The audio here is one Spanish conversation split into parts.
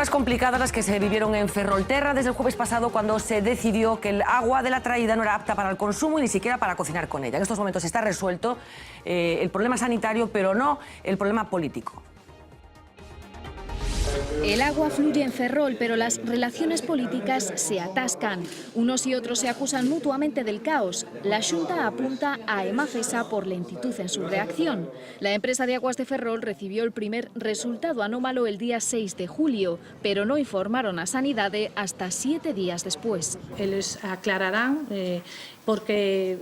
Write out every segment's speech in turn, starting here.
Horas complicadas las que se vivieron en Ferrolterra desde el jueves pasado, cuando se decidió que el agua de la traída no era apta para el consumo y ni siquiera para cocinar con ella. En estos momentos está resuelto el problema sanitario, pero no el problema político. El agua fluye en Ferrol, pero las relaciones políticas se atascan. Unos y otros se acusan mutuamente del caos. La Xunta apunta a Emafesa por lentitud en su reacción. La empresa de aguas de Ferrol recibió el primer resultado anómalo el día 6 de julio, pero no informaron a Sanidade hasta 7 días después. Eles aclararán porque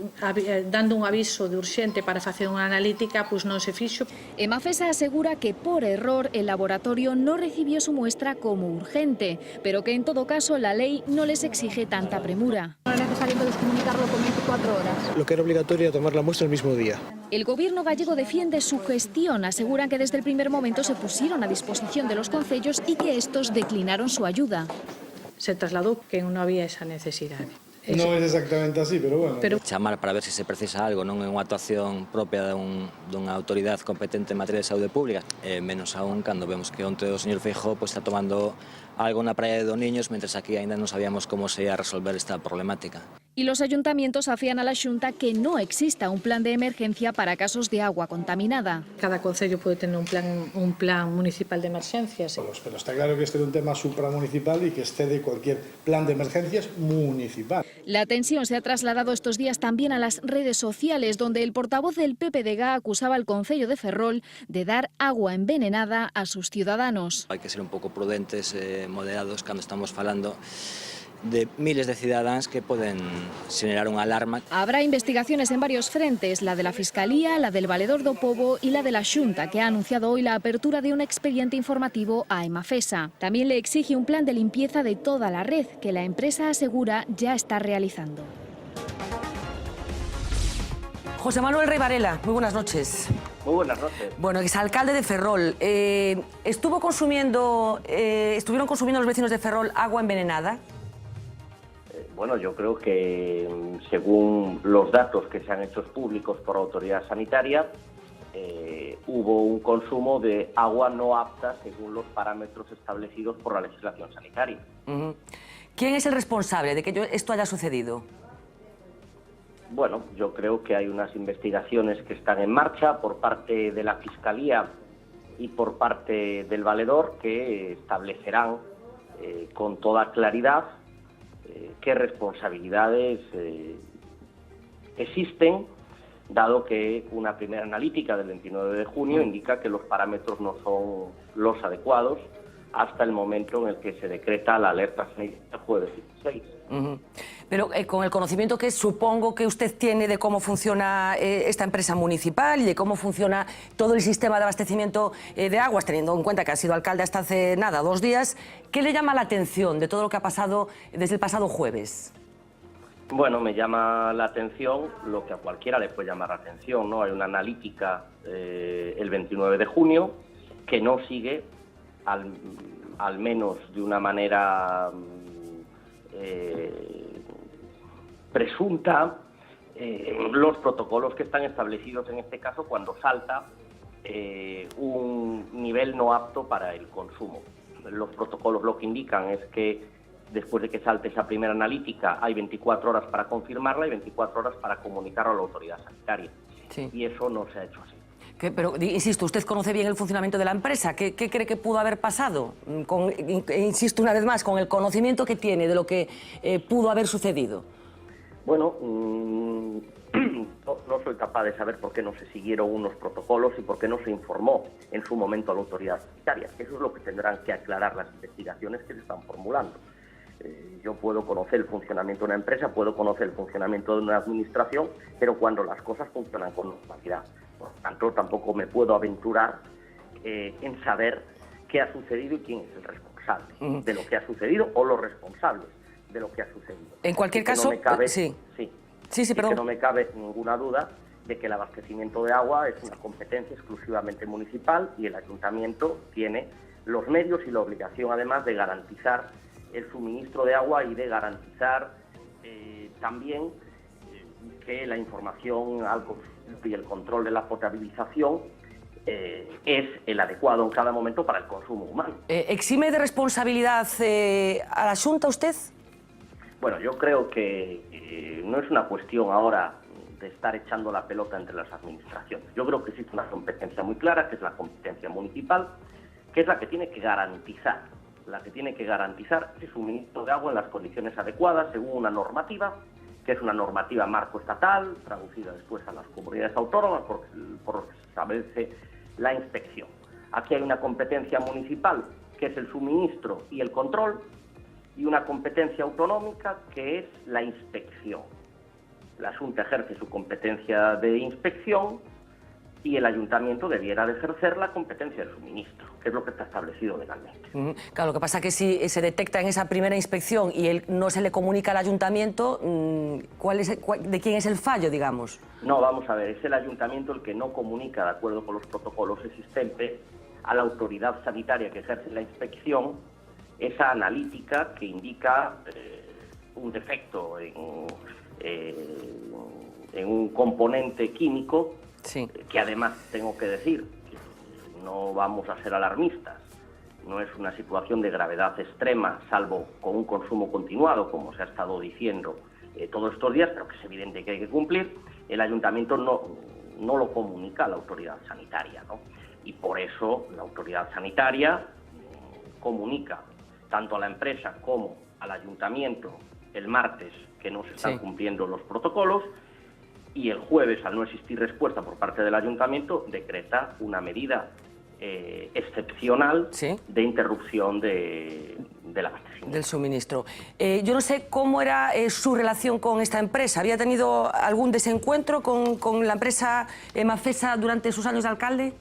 dando un aviso de urxente para facer unha analítica, pois non se fixo. Emafesa asegura que por error el laboratorio no recibió su muestra como urgente, pero que en todo caso la ley no les exige tanta premura. No es necesario comunicarlo con 24 horas. Lo que era obligatorio era tomar la muestra el mismo día. El gobierno gallego defiende su gestión, aseguran que desde el primer momento se pusieron a disposición de los concellos y que estos declinaron su ayuda. Se trasladou que non había esa necesidade. Non é exactamente así, pero bueno. Chamar para ver se se precisa algo, non é unha actuación propia dunha autoridade competente en materia de saúde pública, menos aún cando vemos que onte o señor Feijóo está tomando algo na praia de Doniños, mentres aquí ainda non sabíamos como se ia resolver esta problemática. Y los ayuntamientos afían a la Xunta que no exista un plan de emergencia para casos de agua contaminada. Cada concello pode tener un plan municipal de emergencias. Pero está claro que este é un tema supramunicipal y que excede cualquier plan de emergencias municipal. La tensión se ha trasladado estos días también a las redes sociales, donde el portavoz del PPDG acusaba al concello de Ferrol de dar agua envenenada a sus ciudadanos. Hai que ser un pouco prudentes, moderados, cando estamos falando de miles de cidadáns que poden xenerar unha alarma. Habrá investigaciones en varios frentes, la de la Fiscalía, la del Valedor do Pobo y la de la Xunta, que ha anunciado hoy la apertura de un expediente informativo a Emafesa. También le exige un plan de limpieza de toda la red, que la empresa asegura ya está realizando. José Manuel Rey Varela, muy buenas noches. Muy buenas noches. Bueno, exalcalde de Ferrol. ¿Estuvieron consumiendo los vecinos de Ferrol agua envenenada? Bueno, yo creo que según los datos que se han hecho públicos por la autoridad sanitaria, hubo un consumo de agua no apta según los parámetros establecidos por la legislación sanitaria. ¿Quién es el responsable de que esto haya sucedido? Bueno, yo creo que hay unas investigaciones que están en marcha por parte de la Fiscalía y por parte del Valedor, que establecerán con toda claridad qué responsabilidades existen, dado que una primera analítica del 29 de junio indica que los parámetros no son los adecuados hasta el momento en el que se decreta la alerta sanitaria el jueves 16. Pero con el conocimiento que supongo que usted tiene de cómo funciona esta empresa municipal y de cómo funciona todo el sistema de abastecimiento de aguas, teniendo en cuenta que ha sido alcalde hasta hace nada, 2 días, ¿qué le llama la atención de todo lo que ha pasado desde el pasado jueves? Bueno, me llama la atención lo que a cualquiera le puede llamar la atención, ¿no? Hay una analítica el 29 de junio que no sigue, al menos de una manera presunta, los protocolos que están establecidos en este caso cuando salta un nivel no apto para el consumo. Los protocolos lo que indican es que después de que salte esa primera analítica hay 24 horas para confirmarla y 24 horas para comunicarlo a la autoridad sanitaria. Sí. Y eso no se ha hecho así. Pero, insisto, usted conoce bien el funcionamiento de la empresa. ¿Qué cree que pudo haber pasado? Insisto una vez más, con el conocimiento que tiene de lo que pudo haber sucedido. Bueno, no soy capaz de saber por qué no se siguieron unos protocolos y por qué no se informó en su momento a la autoridad sanitaria. Eso es lo que tendrán que aclarar las investigaciones que se están formulando. Yo puedo conocer el funcionamiento de una empresa, puedo conocer el funcionamiento de una administración, pero cuando las cosas funcionan con normalidad. Por lo tanto, tampoco me puedo aventurar en saber qué ha sucedido y quién es el responsable de lo que ha sucedido o los responsables de lo que ha sucedido. En cualquier caso, no me cabe, sí, perdón. Que no me cabe ninguna duda de que el abastecimiento de agua es una competencia exclusivamente municipal y el ayuntamiento tiene los medios y la obligación, además, de garantizar el suministro de agua y de garantizar también que la información al consumo y el control de la potabilización es el adecuado en cada momento para el consumo humano. ¿Exime de responsabilidad a la Xunta usted? Bueno, yo creo que no es una cuestión ahora de estar echando la pelota entre las administraciones. Yo creo que existe una competencia muy clara, que es la competencia municipal, que es la que tiene que garantizar el suministro de agua en las condiciones adecuadas según una normativa, que es una normativa marco estatal, traducida después a las comunidades autónomas, por lo que se establece la inspección. Aquí hay una competencia municipal, que es el suministro y el control, y una competencia autonómica, que es la inspección. La Xunta ejerce su competencia de inspección y el ayuntamiento debiera de ejercer la competencia del suministro, que es lo que está establecido legalmente. Claro, lo que pasa es que si se detecta en esa primera inspección y no se le comunica al ayuntamiento, ¿de quién es el fallo, digamos? No, vamos a ver, es el ayuntamiento el que no comunica, de acuerdo con los protocolos existentes, a la autoridad sanitaria que ejerce la inspección esa analítica que indica un defecto en un componente químico. Sí. Que además tengo que decir, no vamos a ser alarmistas, no es una situación de gravedad extrema, salvo con un consumo continuado, como se ha estado diciendo todos estos días, pero que es evidente que hay que cumplir. El ayuntamiento no lo comunica a la autoridad sanitaria, ¿no? Y por eso la autoridad sanitaria comunica tanto a la empresa como al ayuntamiento el martes que no se están cumpliendo los protocolos, y el jueves, al no existir respuesta por parte del ayuntamiento, decreta una medida excepcional de interrupción del abastecimiento. Del suministro. Yo no sé cómo era su relación con esta empresa. ¿Había tenido algún desencuentro con la empresa Emafesa durante sus años de alcalde?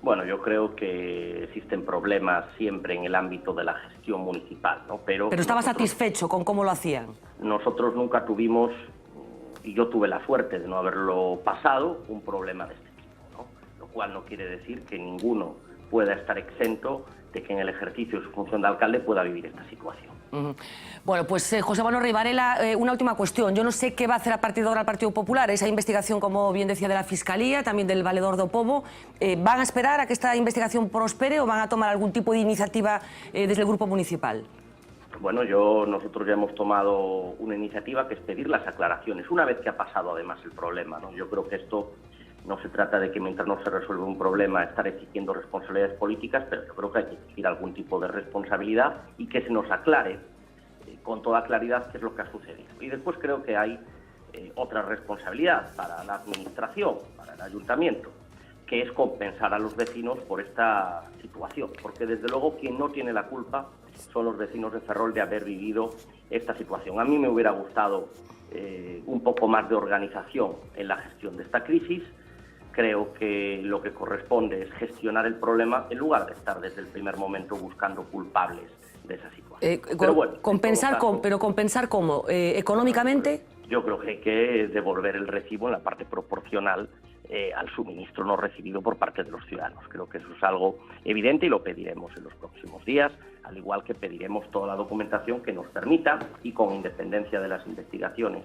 Bueno, yo creo que existen problemas siempre en el ámbito de la gestión municipal, ¿no? Pero estaba satisfecho con cómo lo hacían. Nosotros nunca tuvimos, y yo tuve la suerte de no haberlo pasado, un problema de este tipo, ¿no? Lo cual no quiere decir que ninguno pueda estar exento de que en el ejercicio de su función de alcalde pueda vivir esta situación. Bueno, pues José Manuel Rivarela, una última cuestión. Yo no sé qué va a hacer a partir de ahora el Partido Popular. Esa investigación, como bien decía, de la Fiscalía, también del Valedor do Pobo. ¿Van a esperar a que esta investigación prospere o van a tomar algún tipo de iniciativa desde el Grupo Municipal? Bueno, nosotros ya hemos tomado una iniciativa que es pedir las aclaraciones, una vez que ha pasado además el problema, ¿no? Yo creo que esto no se trata de que mientras no se resuelve un problema estar exigiendo responsabilidades políticas, pero yo creo que hay que exigir algún tipo de responsabilidad y que se nos aclare con toda claridad qué es lo que ha sucedido. Y después creo que hay otra responsabilidad para la administración, para el ayuntamiento, que es compensar a los vecinos por esta situación, porque desde luego quien no tiene la culpa son los vecinos de Ferrol de haber vivido esta situación. A mí me hubiera gustado un poco más de organización en la gestión de esta crisis. Creo que lo que corresponde es gestionar el problema en lugar de estar desde el primer momento buscando culpables de esa situación. Pero bueno, compensar ¿cómo? ¿Económicamente? Yo creo que hay que devolver el recibo en la parte proporcional al suministro no recibido por parte de los ciudadanos. Creo que eso es algo evidente y lo pediremos en los próximos días, al igual que pediremos toda la documentación que nos permita, y con independencia de las investigaciones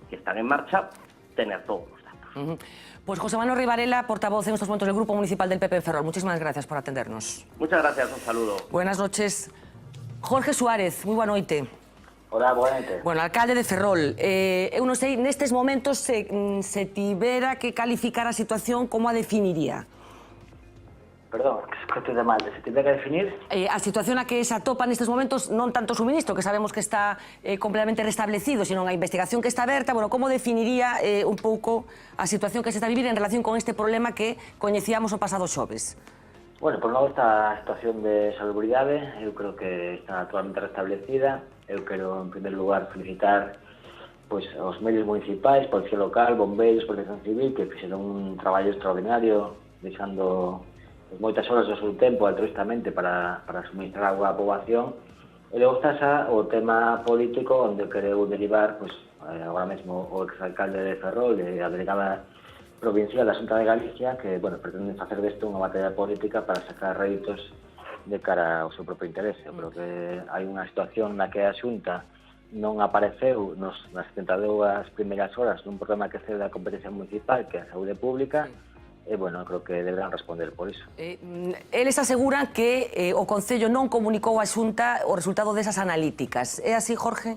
que están en marcha, tener todos los datos. Pues José Manuel Rivarela, portavoz en estos momentos del Grupo Municipal del PP en Ferrol. Muchísimas gracias por atendernos. Muchas gracias, un saludo. Buenas noches. Jorge Suárez, moi boa noite. Hola, boa noite. Bueno, alcalde de Ferrol, eu non sei, nestes momentos se tivera que calificar a situación, como a definiría? Perdón, que escoito de mal, se tivera que definir? A situación a que se atopa nestes momentos, non tanto o suministro, que sabemos que está completamente restablecido, sino a investigación que está aberta. Bueno, como definiría un pouco a situación que se está a vivir en relación con este problema que coñecíamos o pasado xoves? Bueno, por novo, esta situación de salubridade, eu creo que está totalmente restablecida. Eu quero, en primer lugar, felicitar aos medios municipais, Policía Local, Bombeiros, Protección Civil, que fixeron un traballo extraordinario, deixando moitas horas do seu tempo altruistamente para suministrar agua á poboación. E logo está o tema político, onde quereu derivar, agora mesmo, o exalcalde de Ferrol e a delegada provincial da Xunta de Galicia, que, pretenden facer desto unha batalla política para sacar réditos de cara ao seu propio interese. Eu creo que hai unha situación na que a Xunta non apareceu nas 72 primeiras horas dun problema que cede da competencia municipal, que é a saúde pública, bueno, creo que deberán responder por iso. Eles aseguran que o Concello non comunicou á Xunta o resultado desas analíticas. É así, Jorge?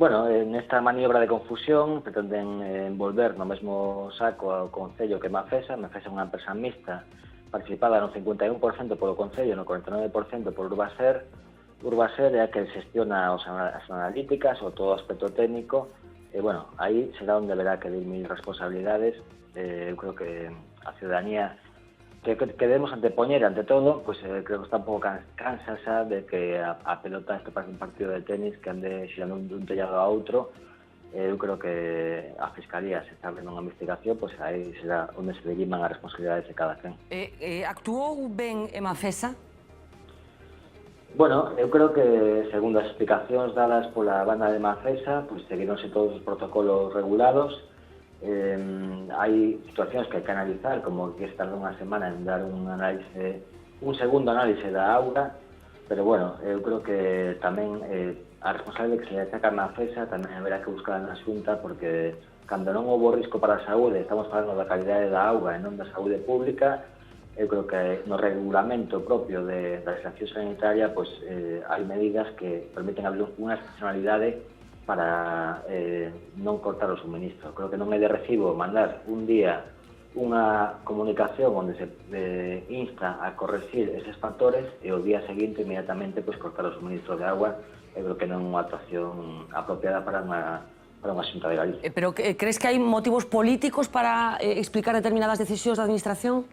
Bueno, nesta maniobra de confusión pretenden envolver no mesmo saco ao Concello que Mafesa. Mafesa é unha empresa mixta participada no 51% polo Concello, no 49% por Urbaser. Urbaser é a que gestiona as analíticas ou todo o aspecto técnico. E, bueno, aí será onde deberá que dirimir responsabilidades. Eu creo que a ciudadanía que debemos antepoñer ante todo, pues creo que está un pouco cansada de que a pelota este parece un partido de tenis que ande xirando dun tellado a outro. Eu creo que a Fiscalía, se está abrindo unha investigación, pues aí será onde se diriman as responsabilidades de cada quen. Actuou ben Mafesa? Bueno, eu creo que, segundo as explicacións dadas pola banda de Mafesa, pues seguironse todos os protocolos regulados. Hai situacións que hai que analizar, como que tardou unha semana en dar un segundo análise da auga, pero bueno, eu creo que tamén a responsable que se le saca a Mafesa tamén haberá que buscar na Xunta, porque cando non houve risco para a saúde, estamos falando da calidade da auga e non da saúde pública. Eu creo que no regulamento propio da legislación sanitaria pues, hai medidas que permiten abrir unha excepcionalidade para non cortar o suministro. Creo que non é de recibo mandar un día unha comunicación onde se insta a corregir eses factores e o día seguinte inmediatamente pues, cortar o suministro de agua. Eu creo que non é unha actuación apropiada para unha Xunta de Galicia. Pero crees que hai motivos políticos para explicar determinadas decisións da Administración?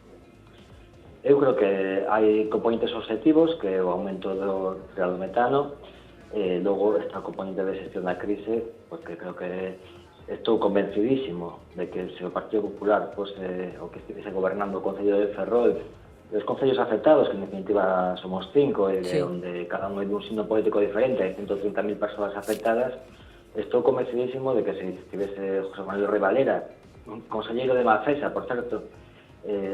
Eu creo que hai componentes objetivos, que é o aumento do metano. Logo, esta componente de xestión da crise, porque creo que estou convencidísimo de que se o Partido Popular fose o que estivese gobernando o Concello de Ferrol, os concellos afectados, que en definitiva somos 5, e onde cada un é dun signo político diferente, hai 130.000 persoas afectadas, estou convencidísimo de que se estivese José Manuel Rivalera, un conselleiro de Mafesa, por certo,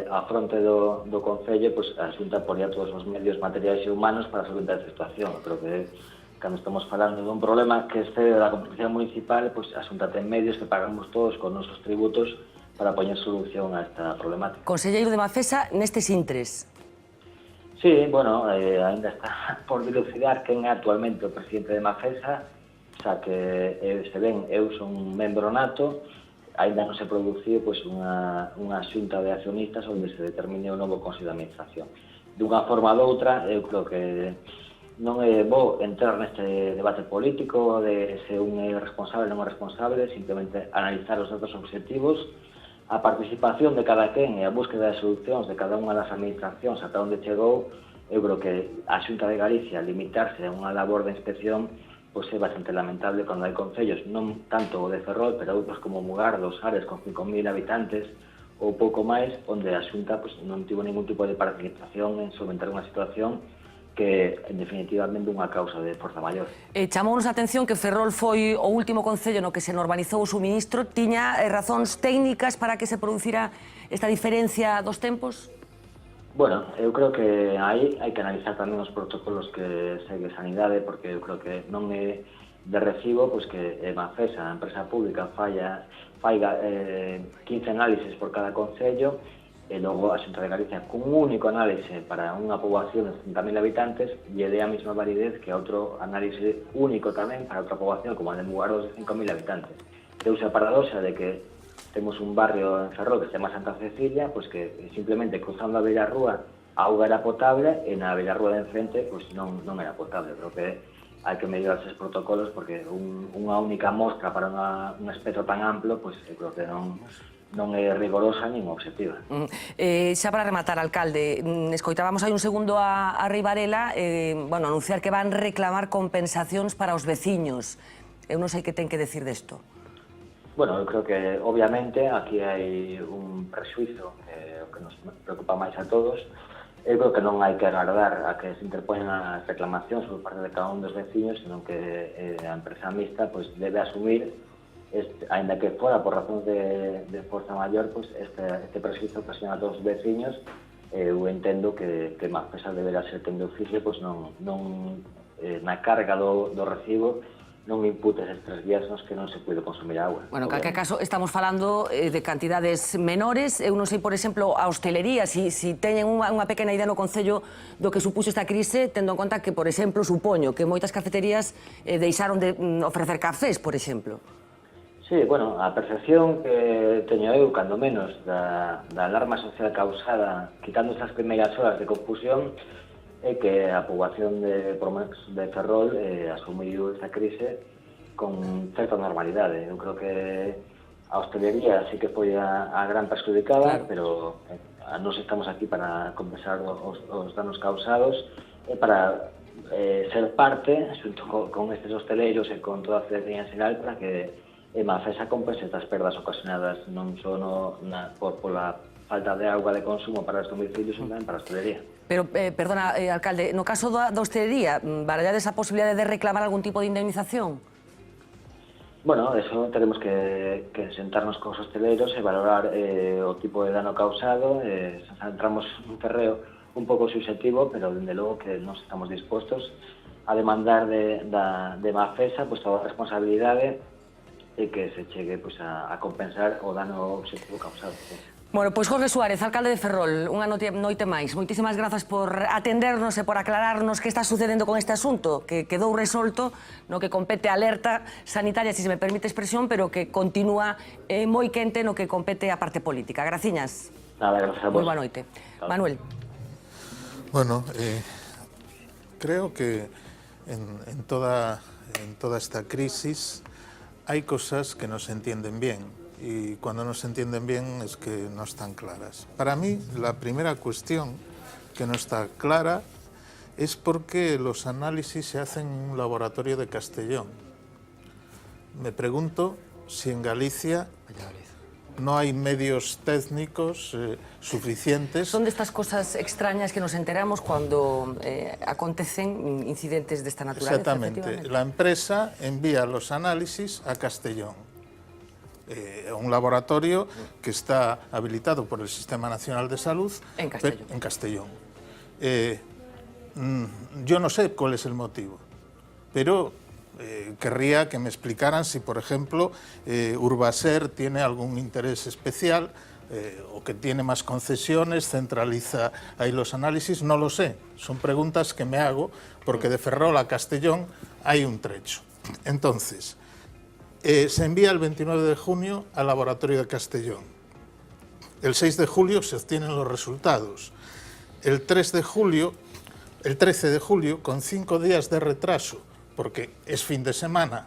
a fronte do Concello, pues, a Xunta ponía todos os medios materiais e humanos para solventar esta situación. Creo que cando estamos falando dun problema que excede da competición municipal, pues, a Xunta ten medios que pagamos todos con nosos tributos para poñer solución a esta problemática. Conselleiro de Mafesa nestes intres. Sí, bueno, ainda está por dilucidar quen é actualmente o presidente de Mafesa, xa que se ven, eu son un membro nato, ainda non se produciu pues, unha xunta de accionistas onde se determine o novo Consello de Administración. Dunha forma ou doutra, eu creo que non vou entrar neste debate político de se un é responsable ou non é responsable, simplemente analizar os datos objetivos, a participación de cada quen e a búsqueda de solucións de cada unha das administracións ata onde chegou. Eu creo que a Xunta de Galicia limitarse a unha labor de inspección pois é bastante lamentable cando hai concellos, non tanto o de Ferrol, pero outros como Mugardos, Ares, con 5.000 habitantes ou pouco máis, onde a Xunta pois, non tivo ningún tipo de participación en solventar unha situación que, en definitivamente, unha causa de forza maior. Chamounos a atención que Ferrol foi o último concello no que se normalizou o suministro. Tiña razóns técnicas para que se producira esta diferencia dos tempos? Bueno, eu creo que aí hai que analizar tamén os protocolos que segue Sanidade, porque eu creo que non é de recibo pois que Mafesa, a empresa pública, faiga 15 análisis por cada concello, e logo a Xunta de Galicia, cun único análise para unha poboación de 30.000 habitantes, lle dé a mesma validez que outro análise único tamén para outra poboación, como a de Mugardos, de 5.000 habitantes. Deuse a paradoxa de que temos un barrio en Ferrol que se chama Santa Cecilia, pois que simplemente cruzando a Belarrúa a auga era potable e na Belarrúa de enfrente pois non era potable. Creo que hai que mellorar esos protocolos porque unha única mostra para un espectro tan amplo, pois eu creo que non é rigorosa nin obxectiva. Xa para rematar, alcalde, escoitábamos hai un segundo a Rivarela anunciar que van reclamar compensacións para os veciños. Eu non sei que ten que decir desto. Bueno, eu creo que, obviamente, aquí hai un prexuizo que nos preocupa máis a todos. Eu creo que non hai que agardar a que se interpoñen as reclamacións por parte de cada un dos veciños, senón que a empresa mixta debe asumir, ainda que fora por razóns de forza maior, este prexuizo que a todos os veciños. Eu entendo que Mafesa deberá ser quen de oficio non na carga do recibo non me imputes estes 3 días nos que non se puede consumir agua. Bueno, en calquer caso, estamos falando de cantidades menores. Eu non sei, por exemplo, a hostelería, si teñen unha pequena idea no Concello do que supuxo esta crise, tendo en conta que, por exemplo, supoño que moitas cafeterías deixaron de ofrecer cafés, por exemplo. Sí, bueno, a percepción que teño eu, cando menos, da alarma social causada, quitando estas primeiras horas de confusión, é que a poboación de Ferrol asumiu esta crise con certa normalidade. Eu creo que a hostelería sí que foi a gran perjudicada, claro, pero nós estamos aquí para compensar os danos causados e para ser parte, xunto con estes hosteleiros e con toda a ciudadanía en xeral, para que Emafesa compense estas perdas ocasionadas non só pola falta de auga de consumo para os domicilios, sino tamén para a hostelería. Pero, perdona, alcalde, no caso da hostelería, barallades a posibilidade de reclamar algún tipo de indemnización? Bueno, eso tenemos que sentarnos con os hosteleiros e valorar o tipo de dano causado. Entramos nun terreo un pouco subjetivo, pero dende logo que nos estamos dispostos a demandar de Emafesa toda a responsabilidade e que se chegue a compensar o dano objetivo causado. Bueno, pois Jorge Suárez, alcalde de Ferrol, unha noite máis. Moitísimas grazas por atendernos e por aclararnos que está sucedendo con este asunto, que quedou resolto no que compete a alerta sanitaria, se me permite expresión, pero que continúa moi quente no que compete a parte política. Graciñas. Nada, gracias a vos. Moi boa noite. Manuel. Bueno, creo que en toda esta crisis hay cosas que no se entienden bien. Y cuando no se entienden bien es que no están claras. Para mí, la primera cuestión que no está clara es porque los análisis se hacen en un laboratorio de Castellón. Me pregunto si en Galicia no hay medios técnicos suficientes. Son de estas cosas extrañas que nos enteramos cuando acontecen incidentes de esta naturaleza. Exactamente. La empresa envía los análisis a Castellón. Un laboratorio que está habilitado por el Sistema Nacional de Salud en Castellón. Yo no sé cuál es el motivo, pero querría que me explicaran si, por ejemplo, Urbaser tiene algún interés especial o que tiene más concesiones, centraliza ahí los análisis, no lo sé. Son preguntas que me hago porque de Ferrol a Castellón hay un trecho. Entonces, se envía el 29 de junio al laboratorio de Castellón. El 6 de julio se obtienen los resultados. El 13 de julio, con 5 días de retraso, porque es fin de semana,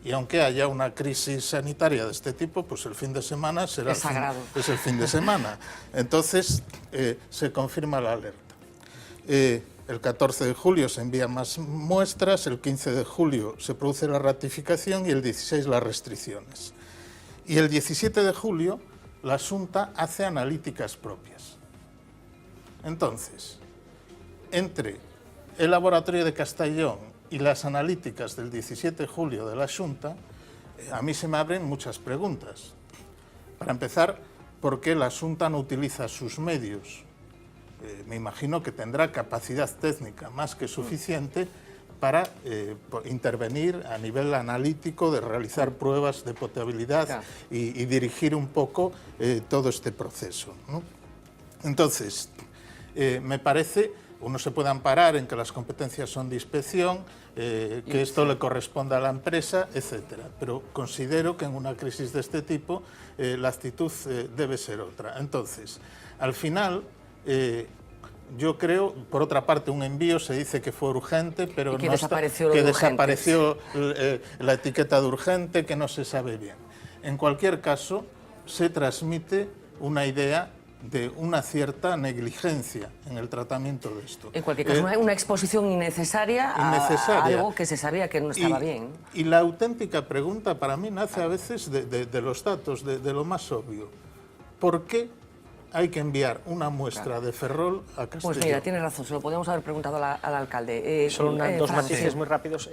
y aunque haya una crisis sanitaria de este tipo, pues el fin de semana será es el fin de semana. Entonces, se confirma la alerta. El 14 de julio se envían más muestras, el 15 de julio se produce la ratificación y el 16 las restricciones. Y el 17 de julio la Xunta hace analíticas propias. Entonces, entre el laboratorio de Castellón y las analíticas del 17 de julio de la Xunta, a mí se me abren muchas preguntas. Para empezar, ¿por qué la Xunta no utiliza sus medios? Me imagino que tendrá capacidad técnica más que suficiente para intervenir a nivel analítico, de realizar pruebas de potabilidad y dirigir un poco todo este proceso, ¿no? Entonces, me parece, uno se puede amparar en que las competencias son de inspección, que esto le corresponda a la empresa, etcétera. Pero considero que en una crisis de este tipo la actitud debe ser otra. Entonces, al final, yo creo, por otra parte, un envío se dice que fue urgente, pero que no desapareció la etiqueta de urgente, que no se sabe bien. En cualquier caso, se transmite una idea de una cierta negligencia en el tratamiento de esto. En cualquier caso, una exposición innecesaria a algo que se sabía que no estaba bien. Y la auténtica pregunta para mí nace a veces de los datos, de lo más obvio. ¿Por qué hay que enviar una muestra de Ferrol a Castelló. Pues mira, tienes razón, se lo podemos haber preguntado al alcalde. Solo dos Fran, matices sí. muy rápidos.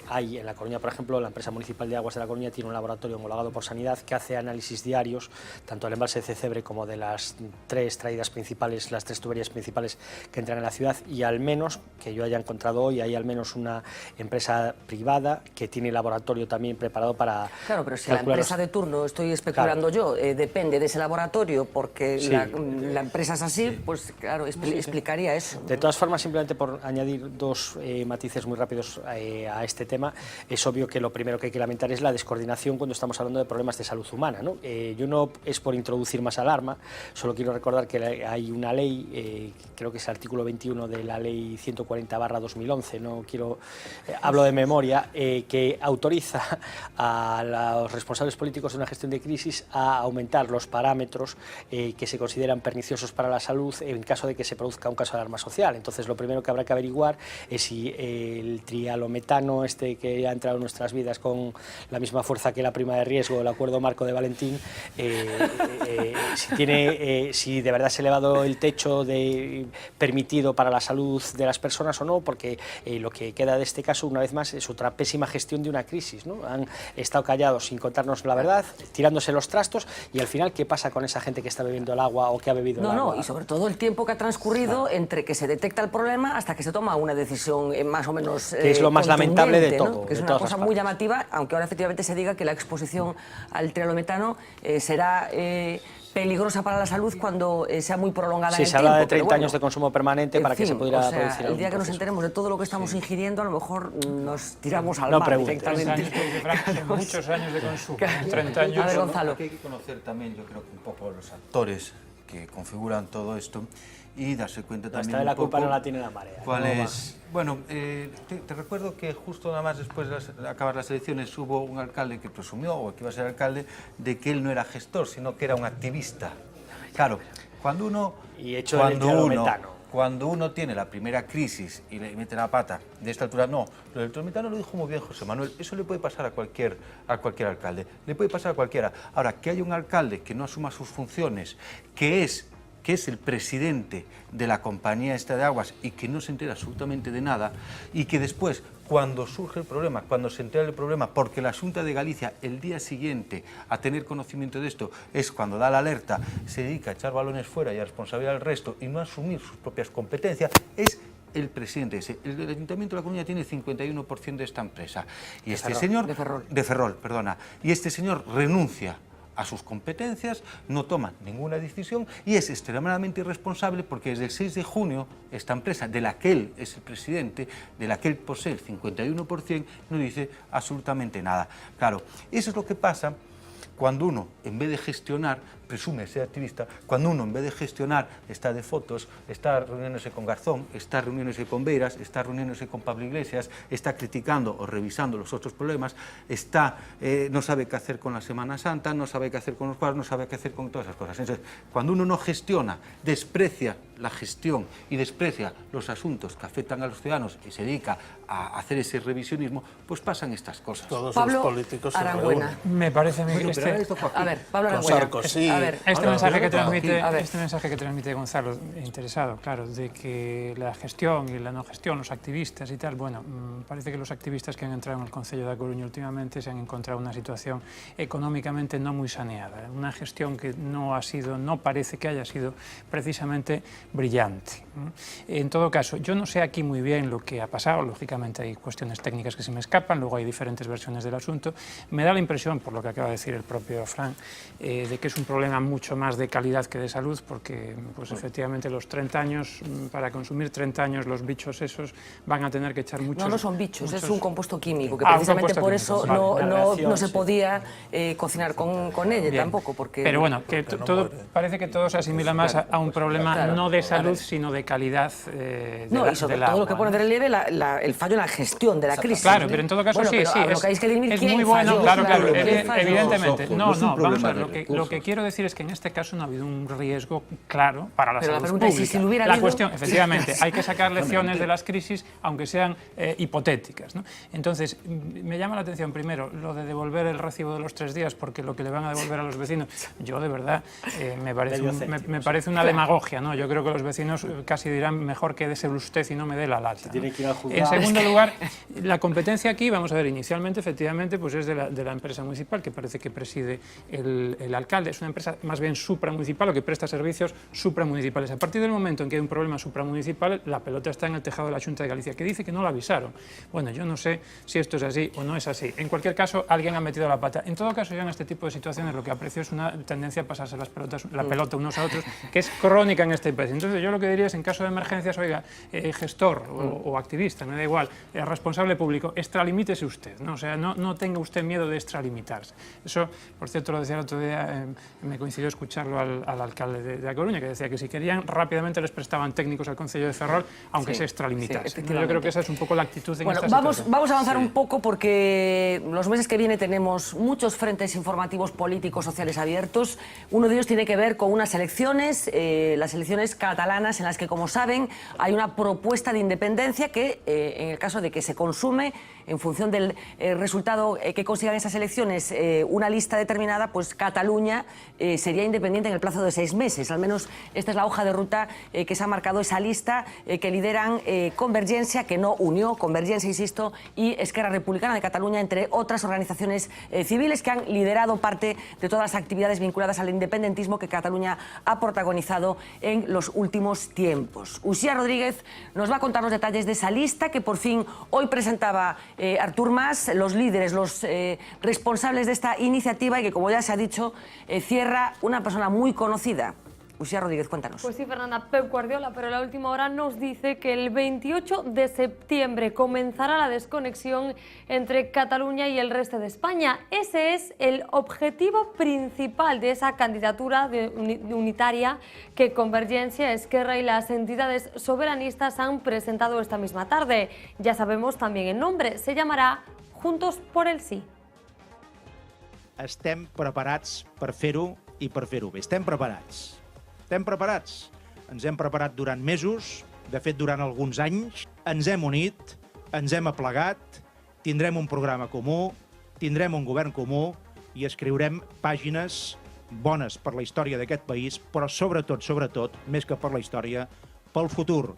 Hay en La Coruña, por ejemplo, la empresa municipal de aguas de La Coruña tiene un laboratorio homologado por Sanidad que hace análisis diarios, tanto del embalse de Cebre como de las tres traídas principales, las tres tuberías principales que entran en la ciudad, y al menos, que yo haya encontrado hoy, hay al menos una empresa privada que tiene laboratorio también preparado para... Claro, pero si la empresa de turno, estoy especulando yo, depende de ese laboratorio porque Sí. la empresa es así, pues claro, explicaría eso. De todas formas, simplemente por añadir dos matices muy rápidos a este tema, es obvio que lo primero que hay que lamentar es la descoordinación cuando estamos hablando de problemas de salud humana, ¿no? Yo no es por introducir más alarma, solo quiero recordar que hay una ley, creo que es el artículo 21 de la ley 140/2011, no quiero, hablo de memoria, que autoriza a los responsables políticos de una gestión de crisis a aumentar los parámetros que se consideran perniciosos para la salud en caso de que se produzca un caso de alarma social. Entonces, lo primero que habrá que averiguar es si el trialometano que ha entrado en nuestras vidas con la misma fuerza que la prima de riesgo, el acuerdo marco de Valentín, si de verdad se ha elevado el techo permitido para la salud de las personas o no, porque lo que queda de este caso, una vez más, es otra pésima gestión de una crisis, ¿no? Han estado callados sin contarnos la verdad, tirándose los trastos, y al final, ¿qué pasa con esa gente que está bebiendo el agua o que ha bebido el agua? No, y sobre todo el tiempo que ha transcurrido entre que se detecta el problema hasta que se toma una decisión más o menos que es lo más lamentable de todo, ¿no? Que es de una todas cosa las muy partes. llamativa, aunque ahora efectivamente se diga que la exposición al trialometano será peligrosa para la salud cuando sea muy prolongada en el Sí, se habla de tiempo, pero 30 años de consumo permanente para que se pudiera producir el día que nos proceso. enteremos de todo lo que estamos ingiriendo, a lo mejor nos tiramos al No mar preguntes. directamente. Muchos años de consumo, Claro. 30 años. A ver, Gonzalo. Hay que conocer también, yo creo que un poco los actores que configuran todo esto y darse cuenta también Hasta de la un poco culpa no la tiene la marea. cuál No es... Bueno, te recuerdo que justo nada más después de acabar las elecciones hubo un alcalde que presumió, o que iba a ser alcalde, de que él no era gestor, sino que era un activista. Claro, cuando uno... Y hecho el trialometano. Cuando uno tiene la primera crisis y le mete la pata de esta altura, no, lo del trialometano lo dijo muy bien José Manuel, eso le puede pasar a cualquier alcalde, le puede pasar a cualquiera. Ahora, que haya un alcalde que no asuma sus funciones, que es el presidente de la compañía esta de aguas y que no se entera absolutamente de nada, y que después, cuando surge el problema, cuando se entera del problema, porque la Xunta de Galicia el día siguiente a tener conocimiento de esto es cuando da la alerta, se dedica a echar balones fuera y a responsabilizar al resto y no a asumir sus propias competencias, es el presidente ese. El Ayuntamiento de La Coruña tiene 51% de esta empresa. Y este señor... De Ferrol, perdona. Y este señor renuncia a sus competencias, no toma ninguna decisión y es extremadamente irresponsable porque desde el 6 de junio esta empresa, de la que él es el presidente, de la que él posee el 51%, no dice absolutamente nada. Claro, eso es lo que pasa cuando uno, en vez de gestionar, presume ser activista, cuando uno, en vez de gestionar, está de fotos, está reuniéndose con Garzón, está reuniéndose con Beiras, está reuniéndose con Pablo Iglesias, está criticando o revisando los otros problemas, no sabe qué hacer con la Semana Santa, no sabe qué hacer con los cuadros, no sabe qué hacer con todas esas cosas. Entonces, cuando uno no gestiona, desprecia la gestión y desprecia los asuntos que afectan a los ciudadanos y se dedica a hacer ese revisionismo, pues pasan estas cosas. Todos Pablo los políticos se Arangüena. reúnen. Me parece a mí que A ver, Pablo Con Arangüena. Sarkozy. A ver, este mensaje que aquí. transmite Gonzalo, interesado, claro, de que la gestión y la no gestión, los activistas y tal, bueno, parece que los activistas que han entrado en el Concello de A Coruña últimamente se han encontrado una situación económicamente no muy saneada, una gestión que no parece que haya sido precisamente brillante. En todo caso, yo no sé aquí muy bien lo que ha pasado, lógicamente hay cuestiones técnicas que se me escapan, luego hay diferentes versiones del asunto. Me da la impresión, por lo que acaba de decir el propio Fran, de que es un problema mucho más de calidad que de salud, porque pues, efectivamente los 30 años, para consumir 30 años los bichos esos van a tener que echar muchos... No son bichos, es un compuesto químico, que precisamente por eso no se podía cocinar con ella tampoco, porque... Pero bueno, que parece que todo se asimila más a un problema no de salud, sino de calidad y sobre todo lo que pone de relieve el fallo en la gestión de la crisis. Claro, pero en todo caso es muy bueno, claro, evidentemente. No, vamos a ver, lo que quiero decir decir es que en este caso no ha habido un riesgo claro para la Pero salud la pregunta pública. es si lo hubiera la habido... cuestión, efectivamente, hay que sacar lecciones de las crisis, aunque sean hipotéticas, ¿no? Entonces, me llama la atención primero lo de devolver el recibo de los 3 días, porque lo que le van a devolver a los vecinos, yo de verdad me parece una demagogia, ¿no? Yo creo que los vecinos casi dirán mejor que dese usted y no me dé la lata, ¿no? En segundo lugar, la competencia aquí, vamos a ver, inicialmente, efectivamente, pues es de la empresa municipal, que parece que preside el alcalde. Es una empresa más bien supramunicipal o que presta servicios supramunicipales. A partir del momento en que hay un problema supramunicipal, la pelota está en el tejado de la Xunta de Galicia, que dice que no la avisaron. Bueno, yo no sé si esto es así o no es así. En cualquier caso, alguien ha metido la pata. En todo caso, yo en este tipo de situaciones lo que aprecio es una tendencia a pasarse la pelota unos a otros, que es crónica en este país. Entonces, yo lo que diría es, en caso de emergencias, oiga, gestor o activista, me da igual, responsable público, extralimítese usted, ¿no? O sea, no tenga usted miedo de extralimitarse. Eso, por cierto, lo decía el otro día, me coincidió escucharlo al alcalde de A Coruña, que decía que si querían, rápidamente les prestaban técnicos al Concello de Ferrol, aunque se extralimitase. Yo creo que esa es un poco la actitud en esta situación. Vamos a avanzar un poco, porque los meses que vienen tenemos muchos frentes informativos políticos, sociales abiertos. Uno de ellos tiene que ver con unas elecciones, las elecciones catalanas, en las que, como saben, hay una propuesta de independencia que, en el caso de que se consume, en función del resultado que consigan esas elecciones, una lista determinada, pues Cataluña sería independiente en el plazo de 6 meses. Al menos esta es la hoja de ruta que se ha marcado, esa lista que lideran Convergencia, que no unió, Convergencia, insisto, y Esquerra Republicana de Cataluña, entre otras organizaciones civiles que han liderado parte de todas las actividades vinculadas al independentismo que Cataluña ha protagonizado en los últimos tiempos. Uxía Rodríguez nos va a contar los detalles de esa lista que por fin hoy presentaba Artur Mas, los líderes, los responsables de esta iniciativa, y que, como ya se ha dicho, cierra una persona muy conocida. Uxía Rodríguez, cuéntanos. Pues sí, Fernanda, Pep Guardiola, pero la última hora nos dice que el 28 de septiembre comenzará la desconexión entre Cataluña y el resto de España. Ese es el objetivo principal de esa candidatura unitaria que Convergencia, Esquerra y las entidades soberanistas han presentado esta misma tarde. Ya sabemos también el nombre, se llamará Juntos por el Sí. Estem preparats per fer-ho i per fer-ho bé. Estem preparats. Estem preparats. Ens hem preparat durant mesos, de fet durant alguns anys, ens hem unit, ens hem aplegat, tindrem un programa comú, tindrem un govern comú i escriurem pàgines bones per la història d'aquest país, però sobretot, més que per la història, pel futur.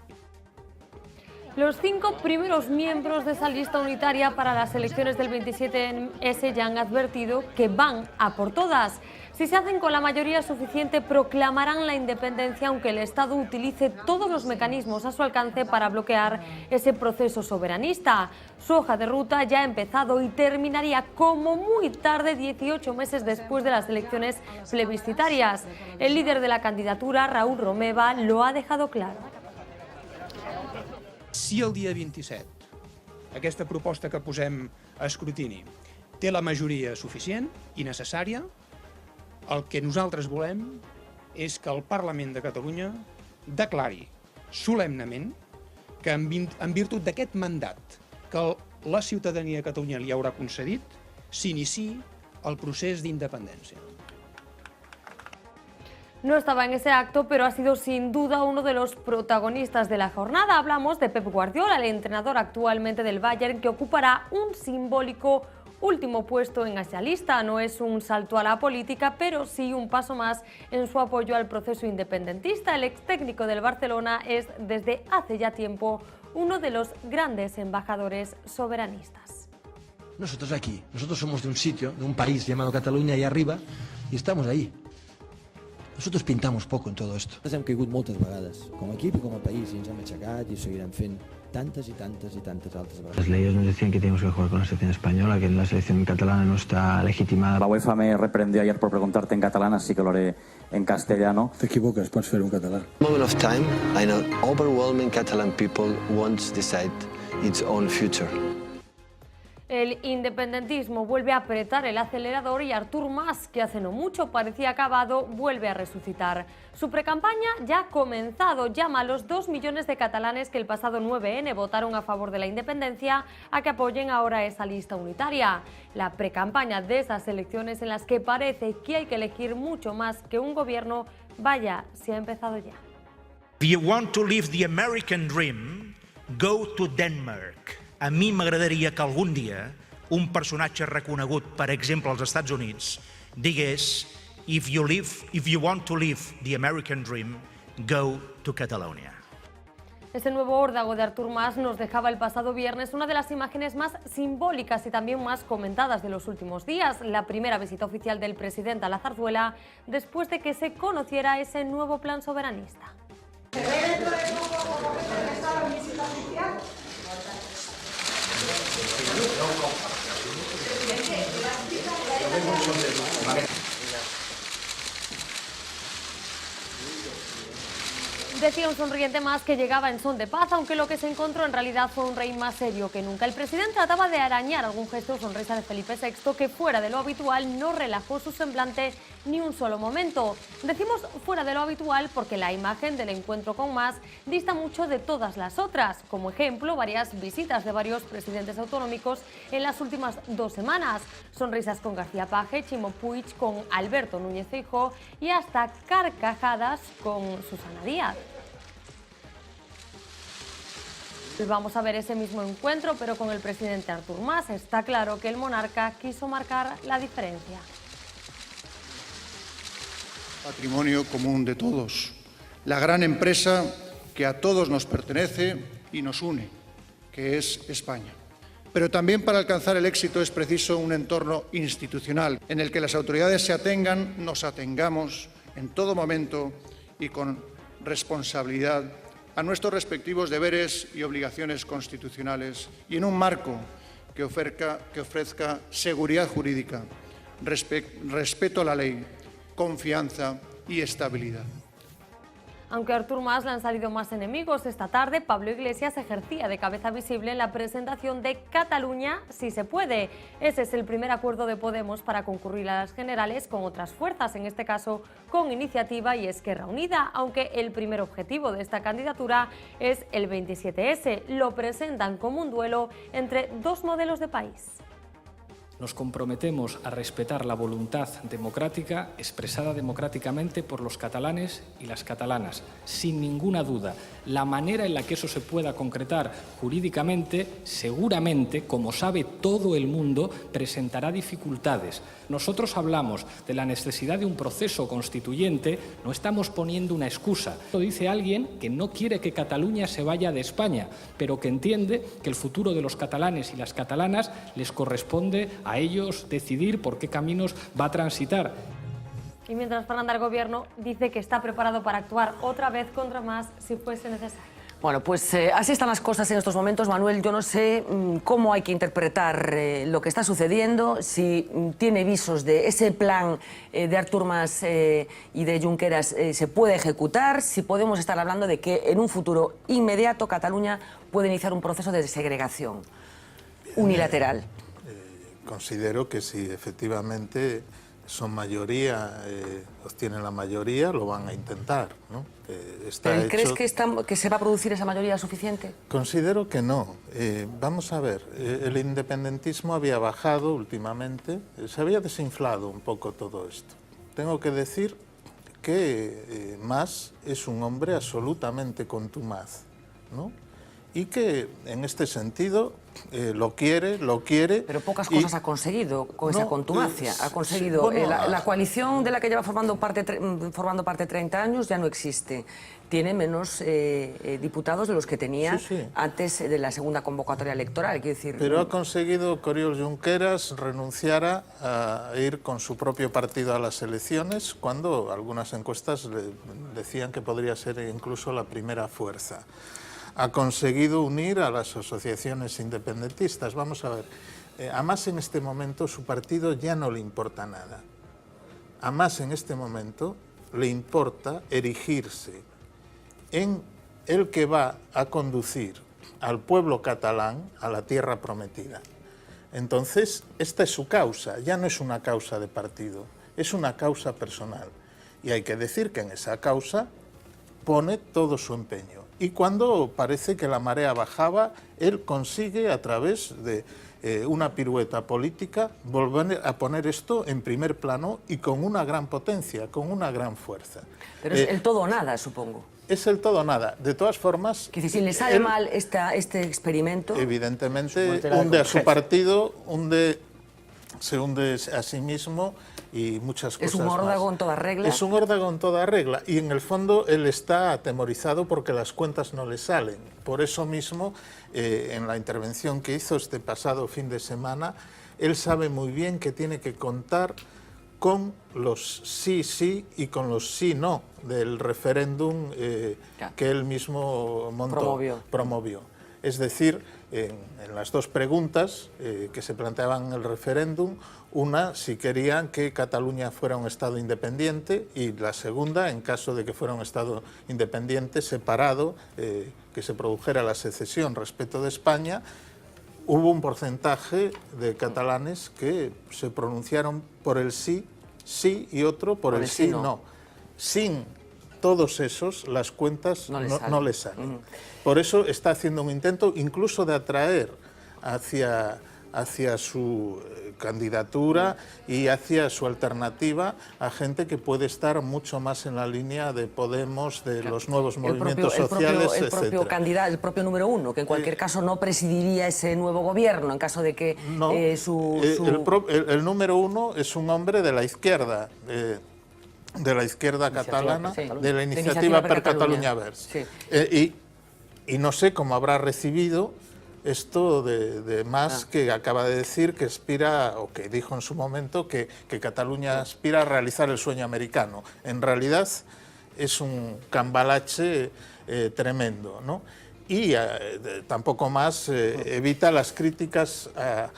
Los 5 primeros miembros de esa lista unitaria para las elecciones del 27S ya han advertido que van a por todas. Si se hacen con la mayoría suficiente, proclamarán la independencia, aunque el Estado utilice todos los mecanismos a su alcance para bloquear ese proceso soberanista. Su hoja de ruta ya ha empezado y terminaría como muy tarde, 18 meses después de las elecciones plebiscitarias. El líder de la candidatura, Raúl Romeva, lo ha dejado claro. Si el dia 27 aquesta proposta que posem a escrutini té la majoria suficient i necessària, el que nosaltres volem és que el Parlament de Catalunya declari solemnement que en virtut d'aquest mandat que la ciutadania de Catalunya li haurà concedit, s'iniciï el procés d'independència. No estaba en ese acto, pero ha sido sin duda uno de los protagonistas de la jornada. Hablamos de Pep Guardiola, el entrenador actualmente del Bayern, que ocupará un simbólico último puesto en esa lista. No es un salto a la política, pero sí un paso más en su apoyo al proceso independentista. El ex técnico del Barcelona es desde hace ya tiempo uno de los grandes embajadores soberanistas. Nosotros aquí, nosotros somos de un sitio, de un país llamado Cataluña ahí arriba, y estamos ahí. Nosotros pintamos poco en todo esto. Hem caigut moltes vegades, com a equip i com a país, i ens hem aixecat i ho seguirem fent tantes altres vegades. Las leyes nos decían que teníamos que jugar con la selección española, que la selección catalana no está legitimada. La UEFA me reprendió ayer por preguntarte en catalán, así que lo haré en castellano. Te equivoques, pots fer un català. Moment of time, I know overwhelming Catalan people wants to decide its own future. El independentismo vuelve a apretar el acelerador y Artur Mas, que hace no mucho parecía acabado, vuelve a resucitar. Su precampaña ya ha comenzado, llama a los 2 millones de catalanes que el pasado 9N votaron a favor de la independencia a que apoyen ahora esa lista unitaria. La precampaña de esas elecciones en las que parece que hay que elegir mucho más que un gobierno, vaya, se ha empezado ya. If you want to live the American dream, go to Denmark. A mi m'agradaria que algun dia un personatge reconegut, per exemple, als Estats Units, digués if you want to live the American dream, go to Catalonia. Ese nuevo órdago de Artur Mas nos dejaba el pasado viernes una de las imágenes más simbólicas y también más comentadas de los últimos días, la primera visita oficial del presidente a la Zarzuela después de que se conociera ese nuevo plan soberanista. Decía un sonriente Mas que llegaba en son de paz, aunque lo que se encontró en realidad fue un rey más serio que nunca. El presidente trataba de arañar algún gesto o sonrisa de Felipe VI que fuera de lo habitual no relajó su semblante ni un solo momento. Decimos fuera de lo habitual porque la imagen del encuentro con Mas dista mucho de todas las otras. Como ejemplo, varias visitas de varios presidentes autonómicos en las últimas 2 semanas. Sonrisas con García Page, Chimo Puig, con Alberto Núñez Feijóo y hasta carcajadas con Susana Díaz. Vamos a ver ese mismo encuentro, pero con el presidente Artur Mas. Está claro que el monarca quiso marcar la diferencia. Patrimonio común de todos, la gran empresa que a todos nos pertenece y nos une, que es España. Pero también para alcanzar el éxito es preciso un entorno institucional en el que las autoridades se atengan, nos atengamos en todo momento y con responsabilidad a nuestros respectivos deberes y obligaciones constitucionales y en un marco que ofrezca seguridad jurídica, respeto a la ley, confianza y estabilidad. Aunque a Artur Mas le han salido más enemigos, esta tarde Pablo Iglesias ejercía de cabeza visible en la presentación de Catalunya sí se puede. Ese es el primer acuerdo de Podemos para concurrir a las generales con otras fuerzas, en este caso con Iniciativa y Esquerra Unida, aunque el primer objetivo de esta candidatura es el 27S. Lo presentan como un duelo entre 2 modelos de país. Nos comprometemos a respetar la voluntad democrática expresada democráticamente por los catalanes y las catalanas, sin ninguna duda. La manera en la que eso se pueda concretar jurídicamente, seguramente, como sabe todo el mundo, presentará dificultades. Nosotros hablamos de la necesidad de un proceso constituyente, no estamos poniendo una excusa. Lo dice alguien que no quiere que Cataluña se vaya de España, pero que entiende que el futuro de los catalanes y las catalanas les corresponde a ellos decidir por qué caminos va a transitar. Y mientras Fernanda, el Gobierno dice que está preparado para actuar otra vez contra Mas si fuese necesario. Bueno, pues así están las cosas en estos momentos, Manuel. Yo no sé cómo hay que interpretar lo que está sucediendo, si tiene visos de ese plan de Artur Mas y de Junqueras se puede ejecutar, si podemos estar hablando de que en un futuro inmediato Cataluña puede iniciar un proceso de segregación unilateral. Considero que si efectivamente son mayoría, obtienen la mayoría, lo van a intentar, ¿no? ¿Pero crees que se va a producir esa mayoría suficiente? Considero que no. Vamos a ver, el independentismo había bajado últimamente, se había desinflado un poco todo esto. Tengo que decir que Mas es un hombre absolutamente contumaz, ¿no? Y que en este sentido lo quiere. Pero pocas cosas ha conseguido con esa contumacia. Ha conseguido, sí, bueno, la coalición de la que lleva formando parte 30 años ya no existe. Tiene menos diputados de los que tenía antes de la segunda convocatoria electoral. Quiero decir, pero ha conseguido que Oriol Junqueras renunciara a ir con su propio partido a las elecciones, cuando algunas encuestas decían que podría ser incluso la primera fuerza. Ha conseguido unir a las asociaciones independentistas. Vamos a ver, a Mas en este momento su partido ya no le importa nada. A Mas en este momento le importa erigirse en el que va a conducir al pueblo catalán a la tierra prometida. Entonces, esta es su causa, ya no es una causa de partido, es una causa personal. Y hay que decir que en esa causa pone todo su empeño. Y cuando parece que la marea bajaba, él consigue, a través de una pirueta política, volver a poner esto en primer plano y con una gran potencia, con una gran fuerza. Pero es el todo o nada, supongo. Es el todo o nada. De todas formas... Que si le sale mal este experimento... Evidentemente hunde a su partido, se hunde a sí mismo y muchas cosas más. Es un órdago en toda regla. Es un órdago en toda regla y en el fondo él está atemorizado porque las cuentas no le salen. Por eso mismo, en la intervención que hizo este pasado fin de semana, él sabe muy bien que tiene que contar con los sí, sí y con los sí, no del referéndum que él mismo promovió. Es decir, en las dos preguntas que se planteaban en el referéndum, una, si querían que Cataluña fuera un Estado independiente, y la segunda, en caso de que fuera un Estado independiente, separado, que se produjera la secesión respecto de España, hubo un porcentaje de catalanes que se pronunciaron por el sí, sí, y otro por el sí, no. Sin todos esos, las cuentas no le salen. Por eso está haciendo un intento incluso de atraer hacia su candidatura y hacia su alternativa a gente que puede estar mucho más en la línea de Podemos, de los nuevos movimientos sociales, el propio candidato, el propio número uno, que en cualquier caso no presidiría ese nuevo gobierno, en caso de que el número uno es un hombre de la izquierda, de la izquierda catalana, de la Iniciativa per Catalunya Verds. Y no sé cómo habrá recibido esto de Mas, que acaba de decir que aspira, o que dijo en su momento, que Cataluña aspira a realizar el sueño americano. En realidad es un cambalache tremendo, ¿no? Y tampoco Mas evita las críticas a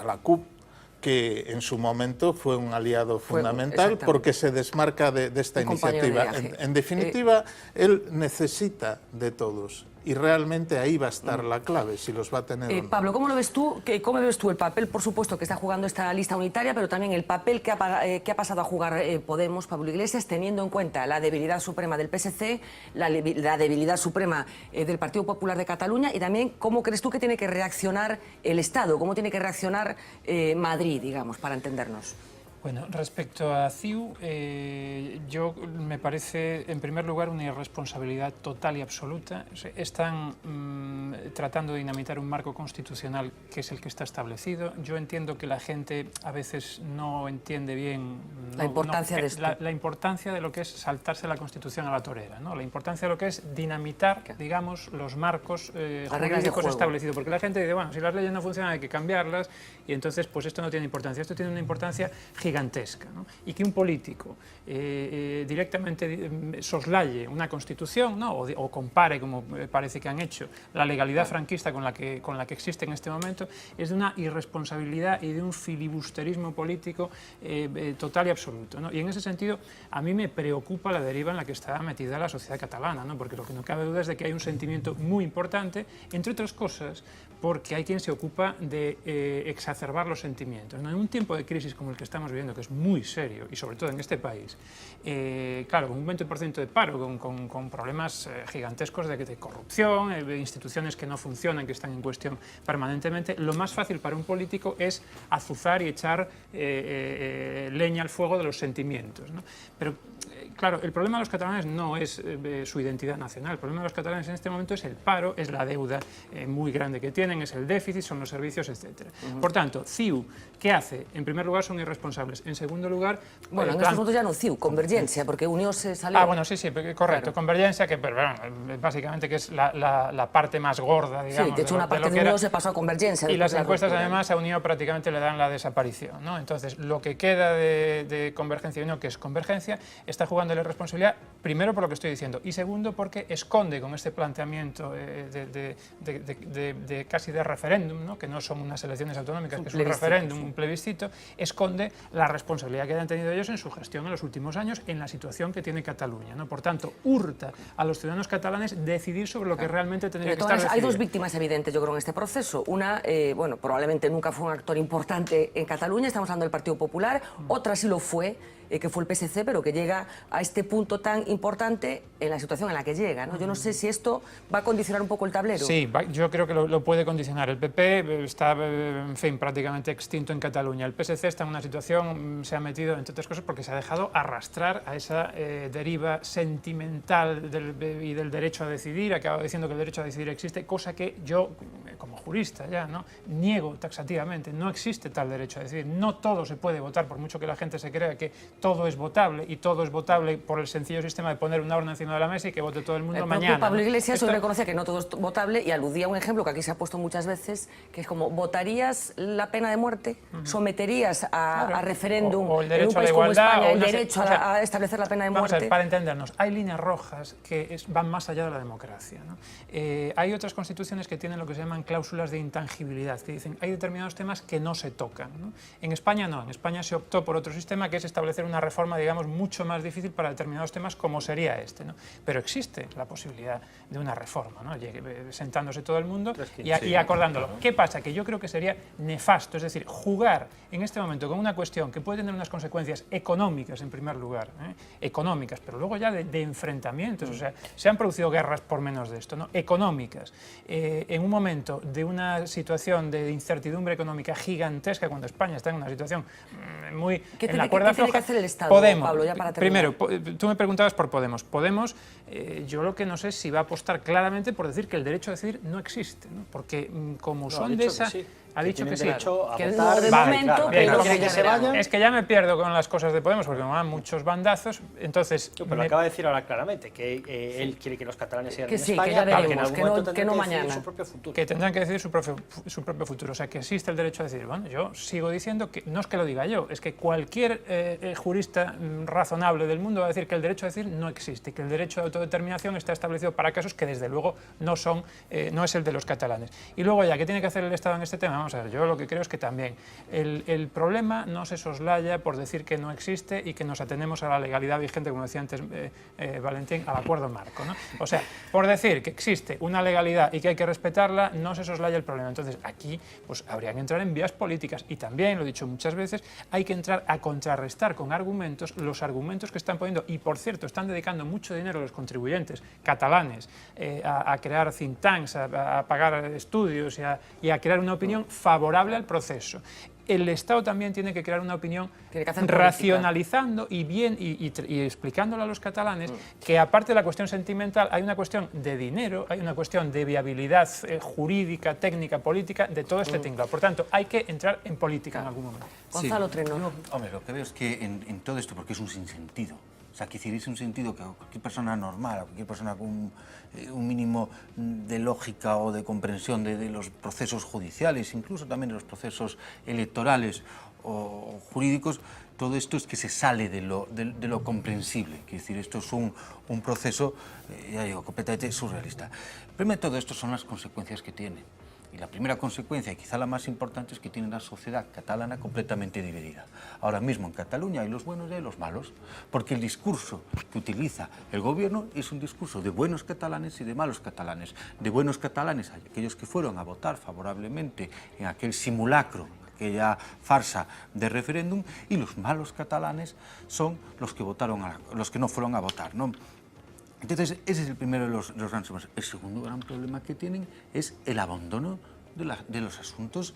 la CUP, que en su momento fue un aliado fundamental porque se desmarca de esta iniciativa. En definitiva, él necesita de todos y realmente ahí va a estar la clave, si los va a tener o no. Pablo, ¿cómo lo ves tú? ¿Cómo ves tú el papel, por supuesto, que está jugando esta lista unitaria, pero también el papel que ha pasado a jugar Podemos, Pablo Iglesias, teniendo en cuenta la debilidad suprema del PSC, la debilidad suprema del Partido Popular de Cataluña, y también cómo crees tú que tiene que reaccionar el Estado, cómo tiene que reaccionar Madrid, digamos, para entendernos? Bueno, respecto a CiU, yo me parece, en primer lugar, una irresponsabilidad total y absoluta. Están tratando de dinamitar un marco constitucional que es el que está establecido. Yo entiendo que la gente a veces no entiende bien la importancia de esto. La importancia de lo que es saltarse la Constitución a la torera, ¿no? La importancia de lo que es dinamitar, digamos, los marcos jurídicos establecidos. Porque la gente dice, bueno, si las leyes no funcionan hay que cambiarlas, y entonces pues esto no tiene importancia. Esto tiene una importancia gigantesca, ¿no? Y que un político directamente soslaye una Constitución, ¿no? o compare, como parece que han hecho, la legalidad franquista con la que existe en este momento, es de una irresponsabilidad y de un filibusterismo político total y absoluto, ¿no? Y en ese sentido, a mí me preocupa la deriva en la que está metida la sociedad catalana, ¿no? Porque lo que no cabe duda es de que hay un sentimiento muy importante, entre otras cosas, porque hay quien se ocupa de exacerbar los sentimientos, ¿no? En un tiempo de crisis como el que estamos viviendo, que es muy serio, y sobre todo en este país, claro, con un 20% de paro, con problemas gigantescos de corrupción, de instituciones que no funcionan, que están en cuestión permanentemente, lo más fácil para un político es azuzar y echar leña al fuego de los sentimientos, ¿no? Pero, claro, el problema de los catalanes no es su identidad nacional, el problema de los catalanes en este momento es el paro, es la deuda muy grande que tienen, es el déficit, son los servicios, etc. Por tanto, CiU, ¿qué hace? En primer lugar, son irresponsables. En segundo lugar... Bueno, en estos momentos ya no CiU, Convergencia, porque Unió se salió... bueno, sí, correcto, claro. Convergencia, que básicamente que es la parte más gorda, digamos. Sí, de hecho una parte de Unió se pasó a Convergencia. Y las encuestas, además, a Unió prácticamente le dan la desaparición, ¿no? Entonces, lo que queda de Convergencia y Unió, que es Convergencia, está jugando corresponde la responsabilidad, primero por lo que estoy diciendo, y segundo porque esconde con este planteamiento casi de referéndum, ¿no? Que no son unas elecciones autonómicas, que es un referéndum, un plebiscito, esconde la responsabilidad que han tenido ellos en su gestión en los últimos años, en la situación que tiene Cataluña, ¿no? Por tanto, hurta a los ciudadanos catalanes decidir sobre lo que realmente tendría que estar decidido. Hay dos víctimas evidentes, yo creo, en este proceso. Una, bueno, probablemente nunca fue un actor importante en Cataluña, estamos hablando del Partido Popular, otra sí lo fue, que fue el PSC, pero que llega a este punto tan importante en la situación en la que llega, ¿no? Yo no sé si esto va a condicionar un poco el tablero. Sí, yo creo que lo puede condicionar. El PP está, en fin, prácticamente extinto en Cataluña. El PSC está en una situación, se ha metido, entre otras cosas, porque se ha dejado arrastrar a esa deriva sentimental y del derecho a decidir. Acaba diciendo que el derecho a decidir existe, cosa que yo, como jurista ya, ¿no?, niego taxativamente. No existe tal derecho a decidir. No todo se puede votar, por mucho que la gente se crea que todo es votable, y todo es votable por el sencillo sistema de poner una urna encima de la mesa y que vote todo el mundo mañana. Pablo Iglesias hoy reconocía que no todo es votable y aludía a un ejemplo que aquí se ha puesto muchas veces, que es como, ¿votarías la pena de muerte? ¿Someterías a referéndum o el derecho en un país a la igualdad, como España el derecho a establecer la pena de muerte? Vamos a ver, para entendernos, hay líneas rojas que van más allá de la democracia, ¿no? Hay otras constituciones que tienen lo que se llaman cláusulas de intangibilidad, que dicen hay determinados temas que no se tocan, ¿no? En España no, en España se optó por otro sistema, que es establecer una reforma, digamos, mucho más difícil para determinados temas como sería este, ¿no? Pero existe la posibilidad de una reforma, ¿no? Sentándose todo el mundo y acordándolo. ¿Qué pasa? Que yo creo que sería nefasto, es decir, jugar en este momento con una cuestión que puede tener unas consecuencias económicas en primer lugar, económicas, pero luego ya de enfrentamientos, o sea, se han producido guerras por menos de esto, ¿no? Económicas, en un momento de una situación de incertidumbre económica gigantesca, cuando España está en una situación muy en la cuerda floja. ¿Qué tiene que hacer el Estado, Podemos, Pablo, ya para terminar? primero, tú me preguntabas por Podemos. Podemos, yo lo que no sé es si va a apostar claramente por decir que el derecho a decidir no existe, ¿no? Porque como son de esa... Ha dicho que sí. Que no, de momento, pero que se vayan. Es que ya me pierdo con las cosas de Podemos, porque me dan muchos bandazos, entonces... Pero acaba de decir ahora claramente que él quiere que los catalanes sigan en sí, España, que ya veremos, que en algún momento que no tendrán que mañana. decidir su propio futuro. Que tendrán que decidir su propio futuro, o sea, que existe el derecho a decidir. Bueno, yo sigo diciendo que, no es que lo diga yo, es que cualquier jurista razonable del mundo va a decir que el derecho a decidir no existe, que el derecho de autodeterminación está establecido para casos que desde luego no es el de los catalanes. Y luego ya, ¿qué tiene que hacer el Estado en este tema? Vamos a ver, yo lo que creo es que también el problema no se soslaya por decir que no existe y que nos atenemos a la legalidad vigente, como decía antes Valentín, al acuerdo marco, ¿no? O sea, por decir que existe una legalidad y que hay que respetarla, no se soslaya el problema. Entonces, aquí pues habría que entrar en vías políticas y también, lo he dicho muchas veces, hay que entrar a contrarrestar con argumentos los argumentos que están poniendo, y por cierto, están dedicando mucho dinero los contribuyentes catalanes a crear think tanks, a pagar estudios y a crear una opinión favorable al proceso. El Estado también tiene que crear una opinión racionalizando y explicándole a los catalanes que, aparte de la cuestión sentimental, hay una cuestión de dinero, hay una cuestión de viabilidad jurídica, técnica, política, de todo este tinglado. Por tanto, hay que entrar en política en algún momento. Gonzalo Treno. Hombre, lo que veo es que en todo esto, porque es un sinsentido, o sea, que es un sentido que cualquier persona normal, cualquier persona con un mínimo de lógica o de comprensión de los procesos judiciales, incluso también de los procesos electorales o jurídicos, todo esto es que se sale de lo comprensible. Es decir, esto es un proceso, ya digo, completamente surrealista. Primero de todo esto son las consecuencias que tiene. Y la primera consecuencia, y quizá la más importante, es que tiene una sociedad catalana completamente dividida. Ahora mismo en Cataluña hay los buenos y hay los malos, porque el discurso que utiliza el gobierno es un discurso de buenos catalanes y de malos catalanes. De buenos catalanes hay aquellos que fueron a votar favorablemente en aquel simulacro, aquella farsa de referéndum, y los malos catalanes son los que los que no fueron a votar, ¿no? Entonces, ese es el primero de los grandes problemas. El segundo gran problema que tienen es el abandono de los asuntos,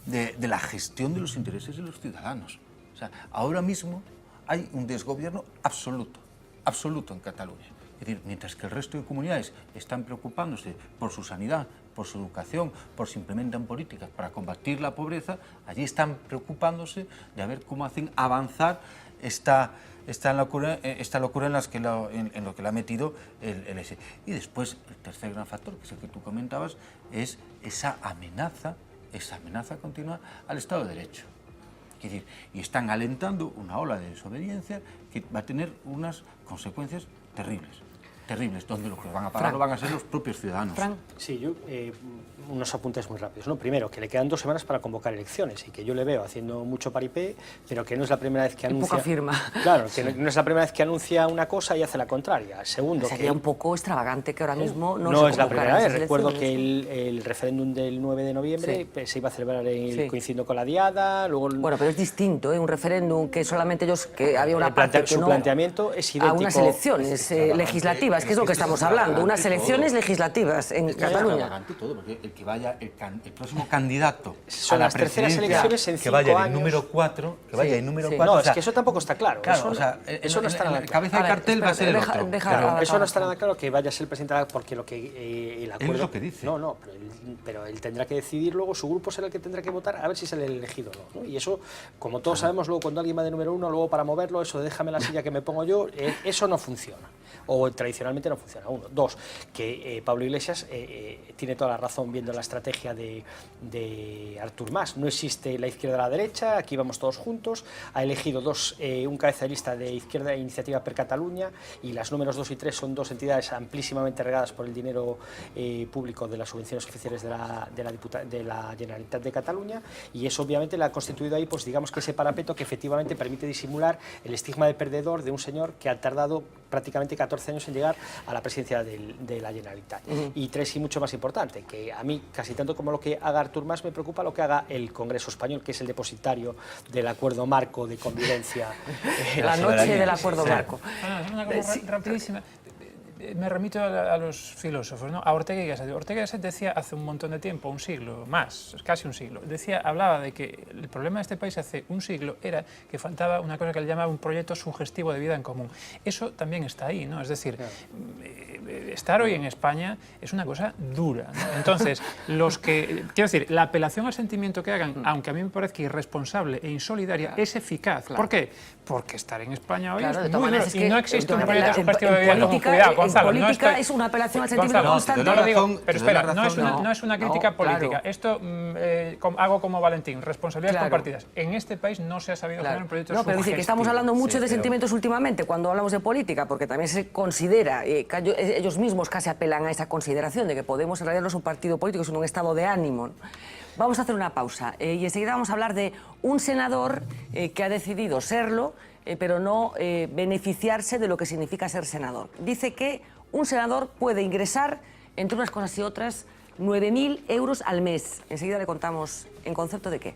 de la gestión de los intereses de los ciudadanos. O sea, ahora mismo hay un desgobierno absoluto en Cataluña. Es decir, mientras que el resto de comunidades están preocupándose por su sanidad, por su educación, por si implementan políticas para combatir la pobreza, allí están preocupándose de ver cómo hacen avanzar esta locura en lo que le ha metido el S. Y después, el tercer gran factor, que es el que tú comentabas, es esa amenaza continua al Estado de Derecho. Quiere decir, y están alentando una ola de desobediencia que va a tener unas consecuencias terribles, donde los que van a pagar lo van a ser los propios ciudadanos. Sí, yo unos apuntes muy rápidos, ¿no? Primero, que le quedan 2 semanas para convocar elecciones y que yo le veo haciendo mucho paripé, pero que no es la primera vez que anuncia... poca firma. Claro, que no es la primera vez que anuncia una cosa y hace la contraria. Segundo, sería un poco extravagante que ahora mismo no es la primera vez. Recuerdo que el referéndum del 9 de noviembre se iba a celebrar coincidiendo con la diada, luego... Bueno, pero es distinto, un referéndum que solamente ellos, que había una parte que su planteamiento es idéntico a unas elecciones legislativas, que es lo que estamos hablando, unas elecciones legislativas en Cataluña. Todo, porque el que vaya, el próximo candidato son a la las terceras elecciones en 5 años. Que vaya el número 4, que vaya el número 4. No, o sea, es que eso tampoco está claro. Claro, eso no está nada claro. La cabeza del cartel va a ser el otro. Eso no está nada claro que vaya a ser el presidente, porque lo que el acuerdo... Es lo que dice. No, pero él tendrá que decidir luego, su grupo será el que tendrá que votar a ver si sale elegido o no. Y eso, como todos sabemos, luego cuando alguien va de número 1, luego para moverlo, eso de déjame la silla que me pongo yo, eso no funciona. O tradicionalmente no funciona. 1. 2, que Pablo Iglesias tiene toda la razón viendo la estrategia de Artur Mas. No existe la izquierda a la derecha, aquí vamos todos juntos. Ha elegido un cabeza de lista de izquierda, Iniciativa per Catalunya, y las números 2 y 3 son 2 entidades amplísimamente regadas por el dinero público de las subvenciones oficiales de la Generalitat de Cataluña, y eso obviamente le ha constituido ahí, pues digamos que ese parapeto que efectivamente permite disimular el estigma de perdedor de un señor que ha tardado prácticamente 14 años en llegar a la presidencia de la Generalitat. Y 3, y mucho más importante, que a mí casi tanto como lo que haga Artur Mas me preocupa lo que haga el Congreso español, que es el depositario del acuerdo marco de convivencia. La noche del acuerdo marco. Una cosa rapidísima. Me remito a los filósofos, ¿no? A Ortega y Gasset. Ortega y Gasset decía hace un montón de tiempo, un siglo, más, casi un siglo, hablaba de que el problema de este país hace un siglo era que faltaba una cosa que él llamaba un proyecto sugestivo de vida en común. Eso también está ahí, ¿no? Es decir, estar hoy en España es una cosa dura, ¿no? Entonces, quiero decir, la apelación al sentimiento que hagan, aunque a mí me parezca irresponsable e insolidaria, es eficaz. ¿Por qué? Porque estar en España hoy es muy duro y no existe un proyecto sugestivo de vida en común. Cuidado, Gonzalo, política es una apelación al sentimiento constante. No lo digo, pero espera, no es una crítica política. Esto hago como Valentín, responsabilidades compartidas. En este país no se ha sabido hacer un proyecto sugestivo. Pero dice que estamos hablando mucho de sentimientos últimamente cuando hablamos de política, porque también se considera, ellos mismos casi apelan a esa consideración de que Podemos en realidad no es un partido político, sino un estado de ánimo. Vamos a hacer una pausa y enseguida vamos a hablar de un senador que ha decidido serlo, pero no beneficiarse de lo que significa ser senador. Dice que un senador puede ingresar, entre unas cosas y otras, 9.000 euros al mes. Enseguida le contamos en concepto de qué.